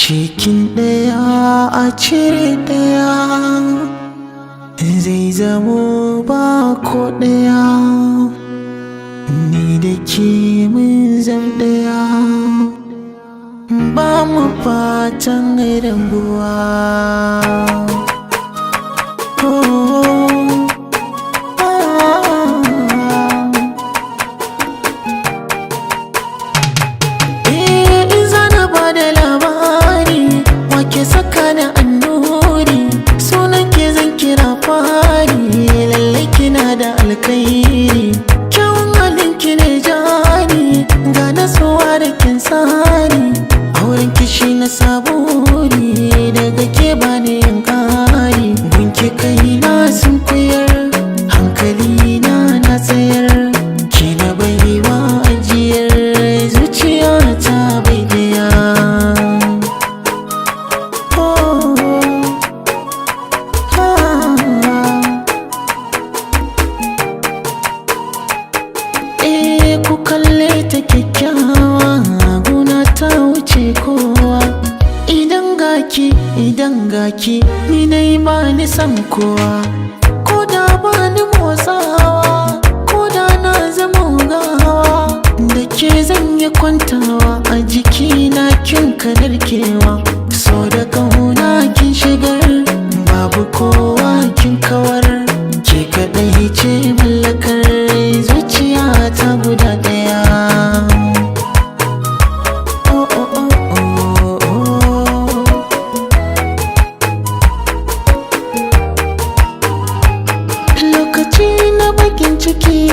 cikin ɗaya a cire ɗaya zai zamo ba ko ɗaya. Ni da ke mun zam ɗaya, ba mu fatan rabuwa. Ke saka da annuri sunan ke zan kira fari, lallai kina da alkairi, kyawun halin ki ne jari, ga nasuwa da kin tsari, auren kishi na saburi, daga ke bani yin kari, gunki kai na sun kuyar, hankali na tsayar, ki na baiwa ajiyar zuciya ta bai daya. Ku kalle ta kyakkyawa, guna ta wuce kowa. Idan gaki ni nai ba ni san kowa, ko da ba ni motsawa, ko da na zama gawa, da ke zan yi kwantawa a jikina kin kadarkewa. So da kauna kin shigar, babu kowa kin kawar, ke kaɗai ce mallakar zuciya ta guda ɗaya. Lokaci na bakin ciki